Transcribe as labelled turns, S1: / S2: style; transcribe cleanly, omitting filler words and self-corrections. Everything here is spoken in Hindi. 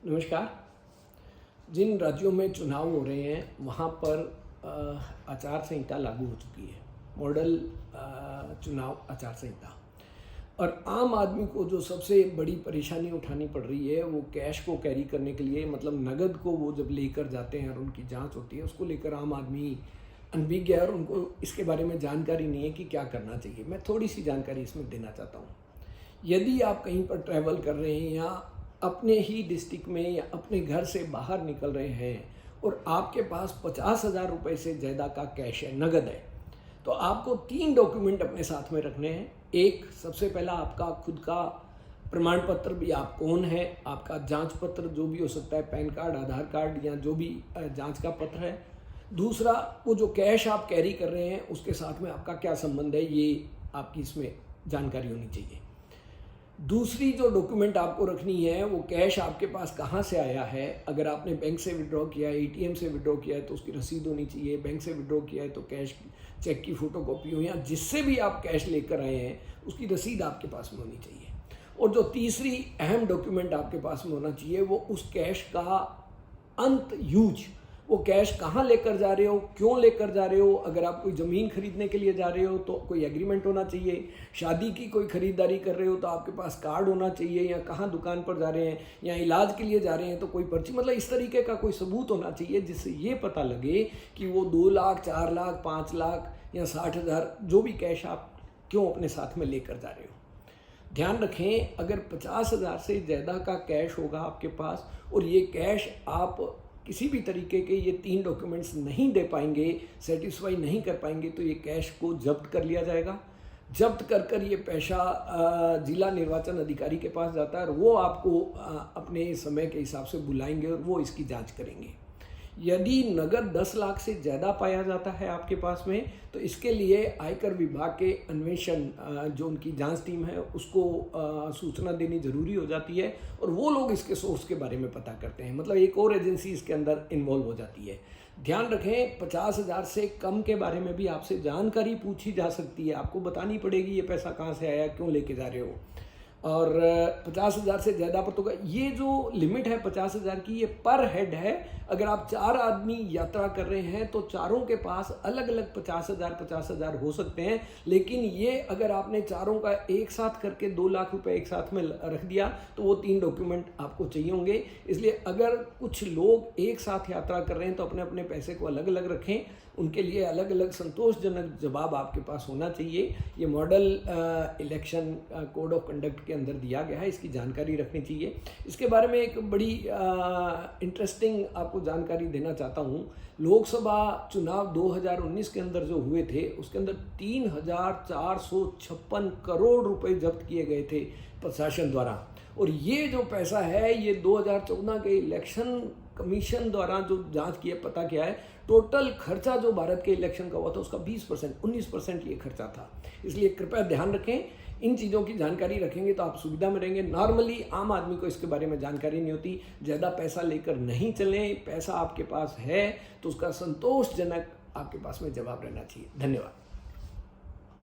S1: नमस्कार। जिन राज्यों में चुनाव हो रहे हैं वहाँ पर आचार संहिता लागू हो चुकी है, मॉडल चुनाव आचार संहिता। और आम आदमी को जो सबसे बड़ी परेशानी उठानी पड़ रही है वो कैश को कैरी करने के लिए, मतलब नगद को वो जब लेकर जाते हैं और उनकी जांच होती है, उसको लेकर आम आदमी अनभिज्ञ है और उनको इसके बारे में जानकारी नहीं है कि क्या करना चाहिए। मैं थोड़ी सी जानकारी इसमें देना चाहता हूँ। यदि आप कहीं पर ट्रैवल कर रहे हैं या अपने ही डिस्ट्रिक्ट में या अपने घर से बाहर निकल रहे हैं और आपके पास 50,000 रुपये से ज़्यादा का कैश है, नगद है, तो आपको 3 डॉक्यूमेंट अपने साथ में रखने हैं। एक, सबसे पहला आपका खुद का प्रमाण पत्र, भी आप कौन है, आपका जांच पत्र जो भी हो सकता है, पैन कार्ड, आधार कार्ड या जो भी जांच का पत्र है। दूसरा, वो जो कैश आप कैरी कर रहे हैं उसके साथ में आपका क्या संबंध है, ये आपकी इसमें जानकारी होनी चाहिए। दूसरी जो डॉक्यूमेंट आपको रखनी है वो कैश आपके पास कहाँ से आया है। अगर आपने बैंक से विड्रॉ किया है, एटीएम से विड्रॉ किया है तो उसकी रसीद होनी चाहिए। बैंक से विड्रॉ किया है तो कैश चेक की फोटोकॉपी हो, या जिससे भी आप कैश लेकर आए हैं उसकी रसीद आपके पास में होनी चाहिए। और जो तीसरी अहम डॉक्यूमेंट आपके पास में होना चाहिए वो उस कैश का अंत यूज, वो कैश कहाँ लेकर जा रहे हो, क्यों लेकर जा रहे हो। अगर आप कोई ज़मीन खरीदने के लिए जा रहे हो तो कोई एग्रीमेंट होना चाहिए। शादी की कोई खरीदारी कर रहे हो तो आपके पास कार्ड होना चाहिए, या कहाँ दुकान पर जा रहे हैं या इलाज के लिए जा रहे हैं तो कोई पर्ची, मतलब इस तरीके का कोई सबूत होना चाहिए जिससे ये पता लगे कि वो 2 लाख, 4 लाख, 5 लाख या 60,000 जो भी कैश आप क्यों अपने साथ में लेकर जा रहे हो। ध्यान रखें, अगर 50,000 से ज़्यादा का कैश होगा आपके पास और ये कैश आप किसी भी तरीके के ये 3 डॉक्यूमेंट्स नहीं दे पाएंगे, सेटिस्फाई नहीं कर पाएंगे, तो ये कैश को जब्त कर लिया जाएगा। जब्त कर ये पैसा जिला निर्वाचन अधिकारी के पास जाता है और वो आपको अपने समय के हिसाब से बुलाएंगे और वो इसकी जांच करेंगे। यदि नगद 10 लाख से ज़्यादा पाया जाता है आपके पास में, तो इसके लिए आयकर विभाग के अन्वेषण जो उनकी जांच टीम है उसको सूचना देनी ज़रूरी हो जाती है और वो लोग इसके सोर्स के बारे में पता करते हैं। मतलब एक और एजेंसी इसके अंदर इन्वॉल्व हो जाती है। ध्यान रखें, 50,000 से कम के बारे में भी आपसे जानकारी पूछी जा सकती है। आपको बतानी पड़ेगी ये पैसा कहाँ से आया, क्यों लेके जा रहे हो। और 50,000 से ज़्यादा पर तो ये जो लिमिट है 50,000 की, ये पर हेड है। अगर आप 4 आदमी यात्रा कर रहे हैं तो चारों के पास अलग अलग 50,000 हो सकते हैं, लेकिन ये अगर आपने चारों का एक साथ करके 2 लाख रुपए एक साथ में रख दिया तो वो 3 डॉक्यूमेंट आपको चाहिए होंगे। इसलिए अगर कुछ लोग एक साथ यात्रा कर रहे हैं तो अपने अपने पैसे को अलग अलग रखें, उनके लिए अलग अलग संतोषजनक जवाब आपके पास होना चाहिए। ये model election code of conduct के अंदर दिया गया है, इसकी जानकारी रखनी चाहिए। इसके बारे में एक बड़ी इंटरेस्टिंग आपको जानकारी देना चाहता हूँ। लोकसभा चुनाव 2019 के अंदर जो हुए थे उसके अंदर 3,456 करोड़ रुपए जब्त किए गए थे प्रशासन द्वारा। और ये जो पैसा है ये 2014 के इलेक्शन कमीशन द्वारा जो जांच किया, पता किया है, टोटल खर्चा जो भारत के इलेक्शन का हुआ था उसका 20%, 19% ये खर्चा था। इसलिए कृपया ध्यान रखें, इन चीज़ों की जानकारी रखेंगे तो आप सुविधा में रहेंगे। नॉर्मली आम आदमी को इसके बारे में जानकारी नहीं होती। ज़्यादा पैसा लेकर नहीं चलें। पैसा आपके पास है तो उसका संतोषजनक आपके पास में जवाब रहना चाहिए। धन्यवाद।